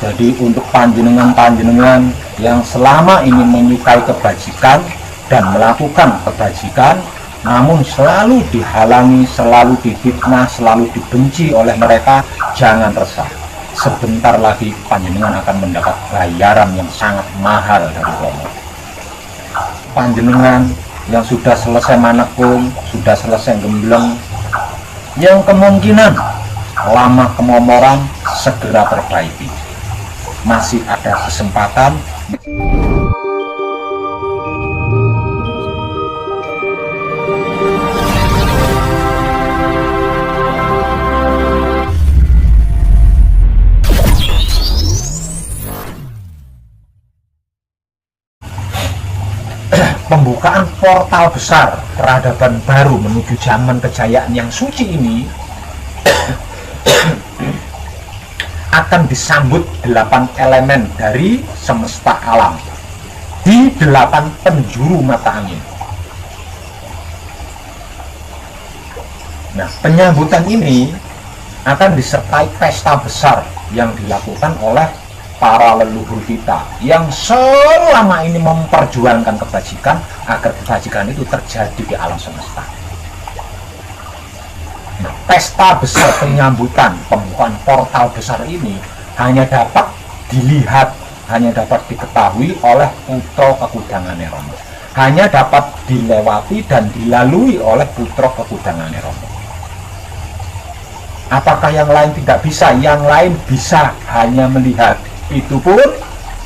Jadi untuk panjenengan-panjenengan yang selama ini menyukai kebajikan dan melakukan kebajikan, namun selalu dihalangi, selalu difitnah, selalu dibenci oleh mereka, jangan resah. Sebentar lagi panjenengan akan mendapat bayaran yang sangat mahal dari Romo. Panjenengan yang sudah selesai manekung, sudah selesai gembleng, yang kemungkinan lama kemomoran, segera perbaiki. Masih ada kesempatan. Pembukaan portal besar peradaban baru menuju zaman kejayaan yang suci ini akan disambut 8 elemen dari semesta alam di 8 penjuru mata angin. Nah, penyambutan ini akan disertai pesta besar yang dilakukan oleh para leluhur kita yang selama ini memperjuangkan kebajikan agar kebajikan itu terjadi di alam semesta. Nah, pesta besar penyambutan pembukaan portal besar ini hanya dapat dilihat, hanya dapat diketahui oleh putra kekudangan Romo, hanya dapat dilewati dan dilalui oleh putra kekudangan Romo. Apakah yang lain tidak bisa? Yang lain bisa, hanya melihat. Itu pun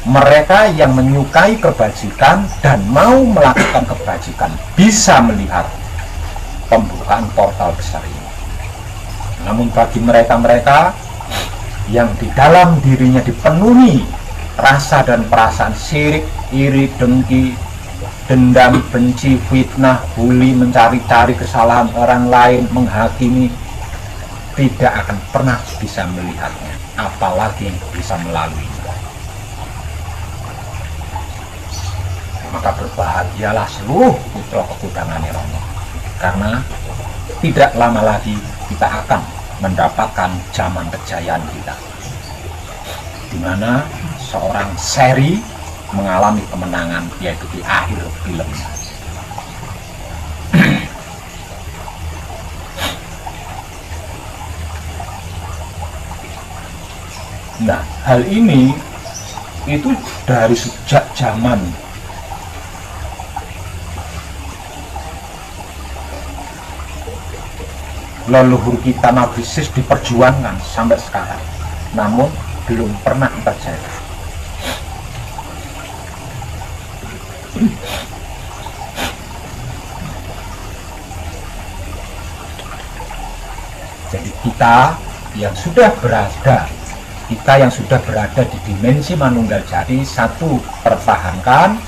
mereka yang menyukai kebajikan dan mau melakukan kebajikan bisa melihat pembukaan portal besar ini. Namun bagi mereka-mereka yang di dalam dirinya dipenuhi rasa dan perasaan syirik, iri, dengki, dendam, benci, fitnah, bully, mencari-cari kesalahan orang lain, menghakimi, tidak akan pernah bisa melihatnya, apalagi bisa melaluinya. Maka berbahagialah seluruh putra kekudangan Romo, karena tidak lama lagi kita akan mendapatkan zaman kejayaan kita, di mana seorang seri mengalami kemenangan, yaitu di akhir film. Nah, hal ini itu dari sejak zaman leluhur kita Nabi Sis diperjuangkan sampai sekarang, namun belum pernah terjadi. Jadi kita yang sudah berada di dimensi Manunggal Jati, satu, pertahankan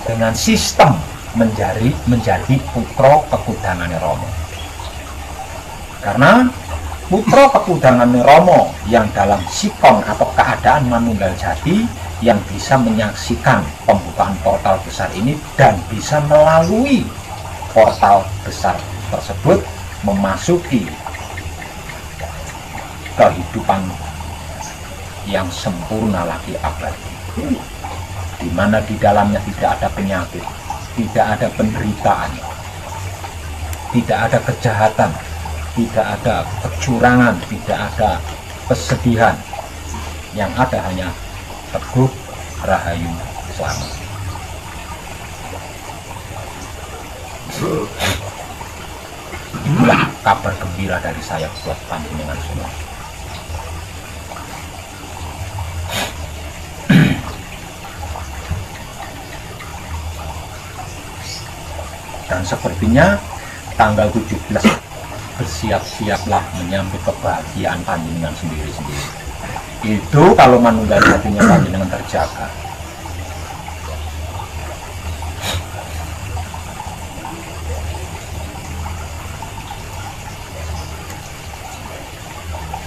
dengan sistem menjadi putra kekudangan Romo. Karena putra kekudangan Romo yang dalam sikon atau keadaan Manunggal Jati yang bisa menyaksikan pembukaan portal besar ini dan bisa melalui portal besar tersebut memasuki kehidupan yang sempurna lagi abadi, di mana di dalamnya tidak ada penyakit, tidak ada penderitaan, tidak ada kejahatan, tidak ada kecurangan, tidak ada kesedihan. Yang ada hanya teguh, rahayu, selamat. Itulah kabar gembira dari saya buat panjenengan semua. Dan sepertinya tanggal 17 bersiap-siaplah menyambut kebahagiaan panjenengan sendiri-sendiri. Itu kalau Manunggal Jatinya panjenengan terjaga.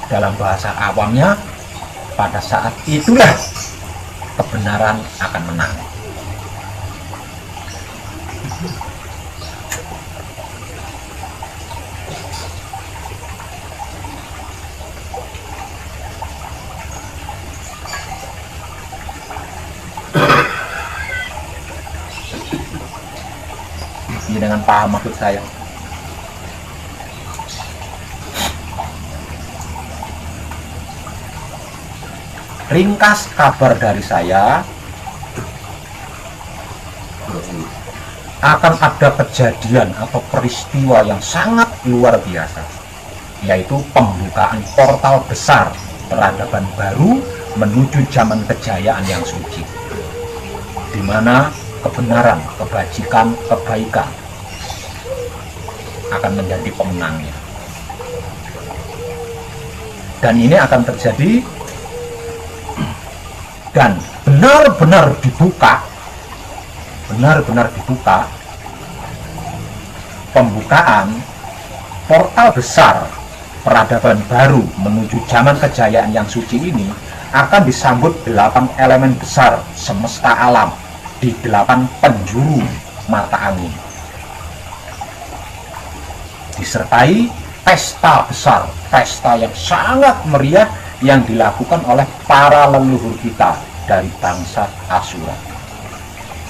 Dalam bahasa awamnya, pada saat itulah kebenaran akan menang. panjenengan paham maksud saya. Ringkas kabar dari saya, akan ada kejadian atau peristiwa yang sangat luar biasa, yaitu pembukaan portal besar peradaban baru menuju zaman kejayaan yang suci, di mana kebenaran, kebajikan, kebaikan akan menjadi pemenangnya. Dan ini akan terjadi dan benar-benar dibuka pembukaan portal besar peradaban baru menuju zaman kejayaan yang suci ini akan disambut 8 elemen besar semesta alam di 8 penjuru mata angin, disertai pesta besar, pesta yang sangat meriah yang dilakukan oleh para leluhur kita dari bangsa Asura,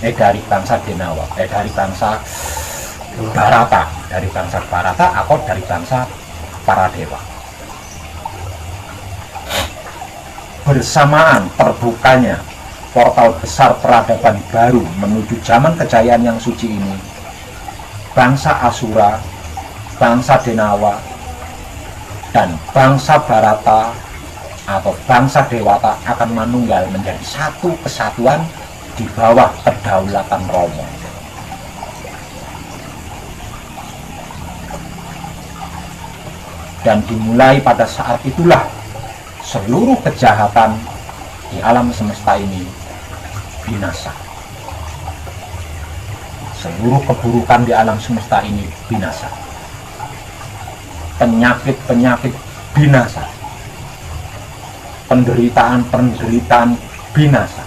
dari bangsa Denawa, dari bangsa Barata atau dari bangsa para dewa. Bersamaan terbukanya portal besar peradaban baru menuju zaman kejayaan yang suci ini, bangsa Asura, bangsa Denawa, dan bangsa Barata atau bangsa Dewata akan manunggal menjadi satu kesatuan di bawah kedaulatan Romo. Dan dimulai pada saat itulah seluruh kejahatan di alam semesta ini binasa. Seluruh keburukan di alam semesta ini binasa. Penyakit-penyakit binasa. Penderitaan-penderitaan binasa.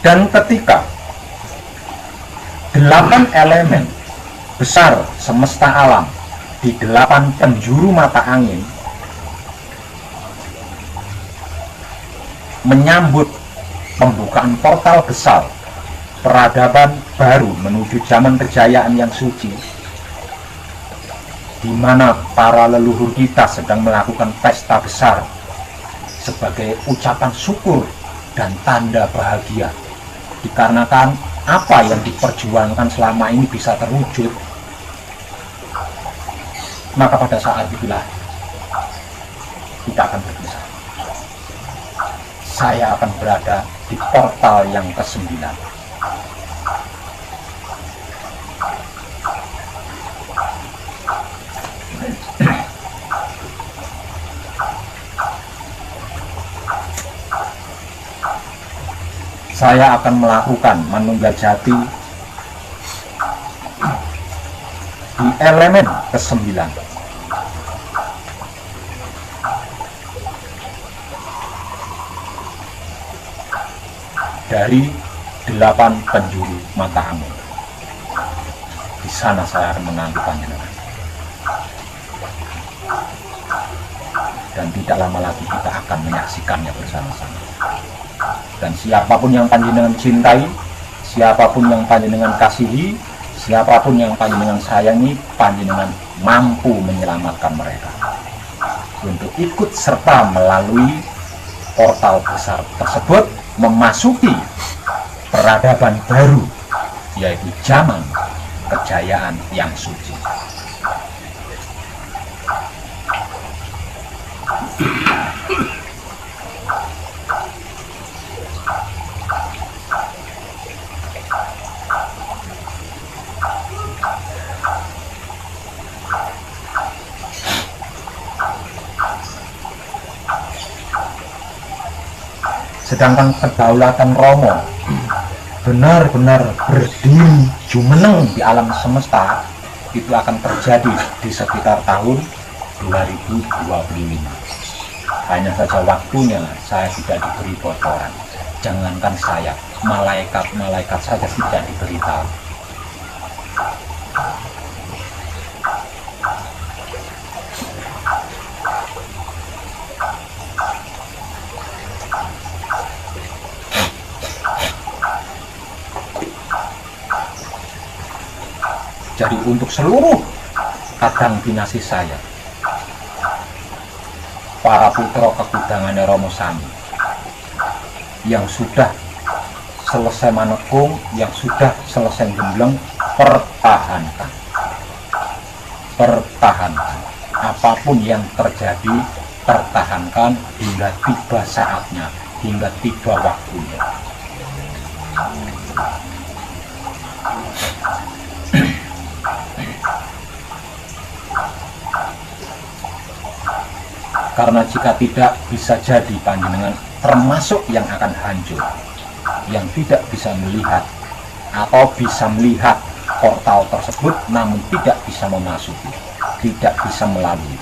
Dan ketika 8 elemen besar semesta alam di 8 penjuru mata angin menyambut pembukaan portal besar peradaban baru menuju zaman kejayaan yang suci, di mana para leluhur kita sedang melakukan pesta besar sebagai ucapan syukur dan tanda bahagia, dikarenakan apa yang diperjuangkan selama ini bisa terwujud. Maka pada saat itulah kita akan berpisah. Saya akan berada di portal yang ke-9. Saya akan melakukan manunggal jati di elemen ke-9. Dari 8 penjuru mata angin. Di sana saya akan menanti panjenengan. Dan tidak lama lagi kita akan menyaksikannya bersama-sama. Dan siapapun yang panjenengan cintai, siapapun yang panjenengan kasihi, siapapun yang panjenengan sayangi, panjenengan mampu menyelamatkan mereka untuk ikut serta melalui portal besar tersebut memasuki peradaban baru, yaitu zaman kejayaan yang suci. Sedangkan kedaulatan Romo benar-benar berdiri jumeneng di alam semesta, itu akan terjadi di sekitar tahun 2025. Hanya saja waktunya saya tidak diberi bocoran. Jangankan saya, malaikat-malaikat saja tidak diberitahu. Jadi untuk seluruh kadang dinasti saya, para putra kekudangannya Romo Sami yang sudah selesai manekung, yang sudah selesai gembleng, pertahankan. Pertahankan. Apapun yang terjadi, pertahankan hingga tiba saatnya, hingga tiba waktunya. Karena jika tidak, bisa jadi panjenengan termasuk yang akan hancur, yang tidak bisa melihat atau bisa melihat portal tersebut namun tidak bisa memasuki, tidak bisa melalui.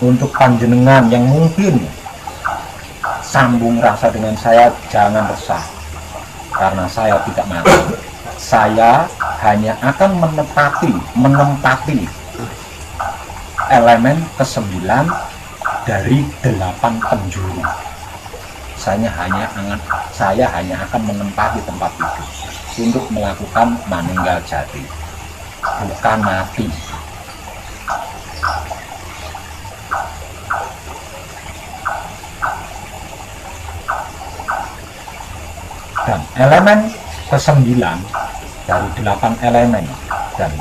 Untuk panjenengan yang mungkin sambung rasa dengan saya, jangan resah, karena saya tidak mati. Saya hanya akan menempati elemen ke-9 dari 8 penjuru. Saya hanya akan menempati tempat itu untuk melakukan manunggal jati, bukan mati. Dan elemen ke-9 dari 8 elemen dan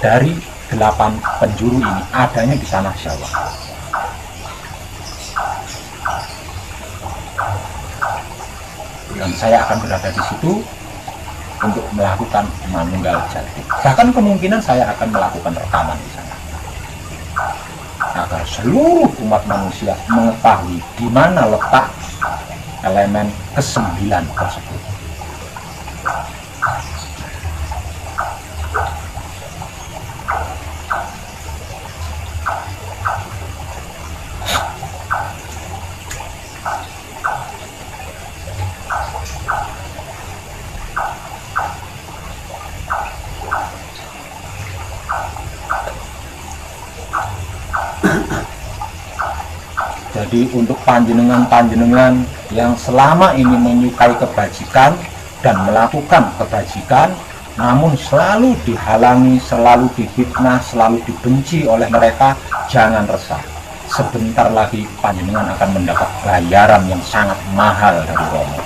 dari 8 penjuru ini adanya di tanah Jawa. Dan saya akan berada di situ untuk melakukan manunggal jati. Bahkan kemungkinan saya akan melakukan rekaman di sana, agar seluruh umat manusia mengetahui di mana letak elemen ke-9 tersebut. Jadi untuk panjenengan yang selama ini menyukai kebajikan dan melakukan kebajikan, namun selalu dihalangi, selalu difitnah, selalu dibenci oleh mereka, jangan resah. Sebentar lagi panjenengan akan mendapat bayaran yang sangat mahal dari Romo.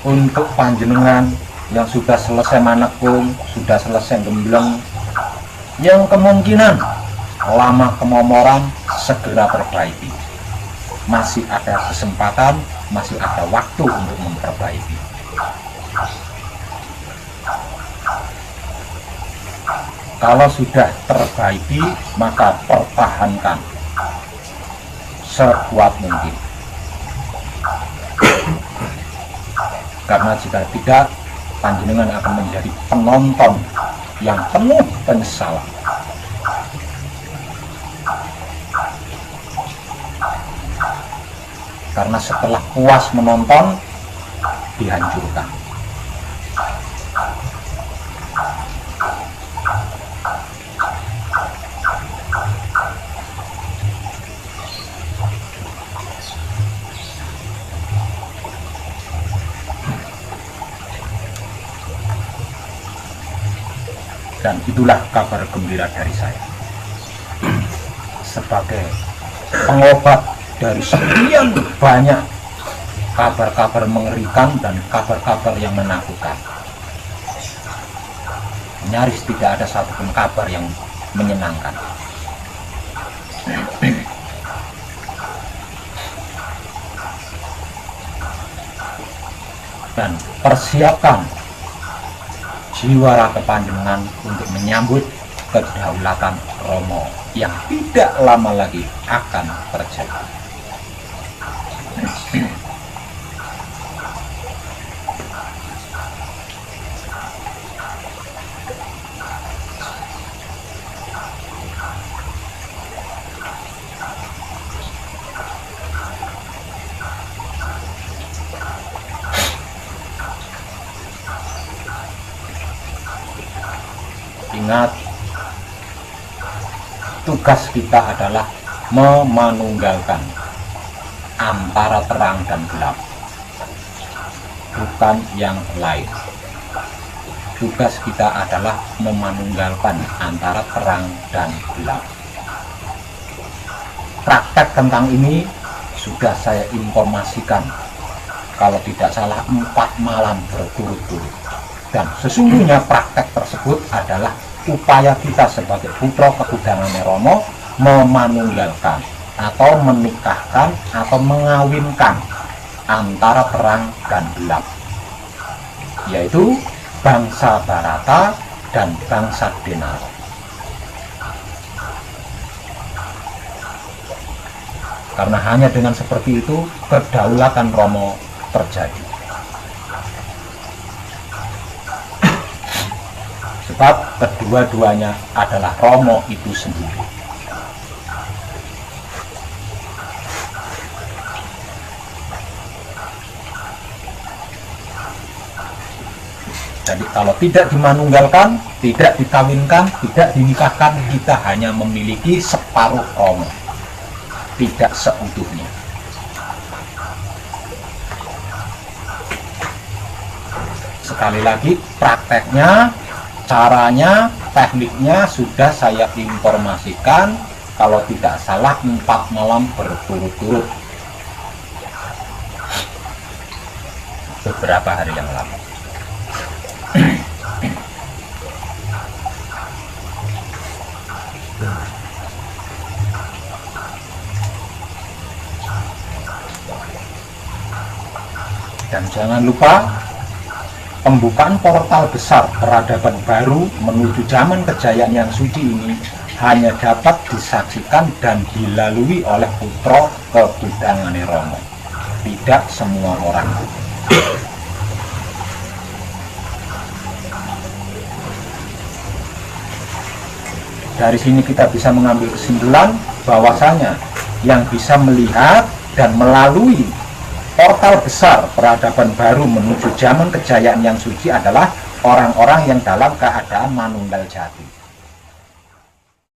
Untuk panjenengan yang sudah selesai manekung, sudah selesai gembleng, yang kemungkinan lama kemomoran, segera perbaiki. Masih ada kesempatan, masih ada waktu untuk memperbaiki. Kalau sudah terbaiki, maka pertahankan sekuat mungkin. Karena jika tidak, panjenengan akan menjadi penonton yang penuh penyesalan. Karena setelah puas menonton, dihancurkan. Dan itulah kabar gembira dari saya sebagai pengobat dari sekian banyak kabar-kabar mengerikan dan kabar-kabar yang menakutkan. Nyaris tidak ada satupun kabar yang menyenangkan. dan persiapkan jiwa raga panjenengan untuk menyambut kedaulatan Romo yang tidak lama lagi akan terjadi. Ingat, tugas kita adalah memanunggalkan antara terang dan gelap, bukan yang lain. Tugas kita adalah memanunggalkan antara terang dan gelap. Praktek tentang ini sudah saya informasikan, kalau tidak salah 4 malam berturut-turut. Dan sesungguhnya praktek tersebut adalah upaya kita sebagai putra ketudangan Romo memanunggalkan atau menikahkan atau mengawinkan antara terang dan gelap, yaitu bangsa Barata dan bangsa Denaro. Karena hanya dengan seperti itu kedaulatan Romo terjadi. Sebab kedua-duanya adalah Romo itu sendiri. Jadi kalau tidak dimanunggalkan, tidak dikawinkan, tidak dinikahkan, kita hanya memiliki separuh Romo, tidak seutuhnya. Sekali lagi, prakteknya, caranya, tekniknya sudah saya informasikan, kalau tidak salah 4 malam berturut-turut beberapa hari yang lalu. Dan jangan lupa, pembukaan portal besar peradaban baru menuju zaman kejayaan yang suci ini hanya dapat disaksikan dan dilalui oleh putra ketudangan Romo, tidak semua orang. Dari sini kita bisa mengambil kesimpulan bahwasanya yang bisa melihat dan melalui portal besar peradaban baru menuju zaman kejayaan yang suci adalah orang-orang yang dalam keadaan manunggal jati.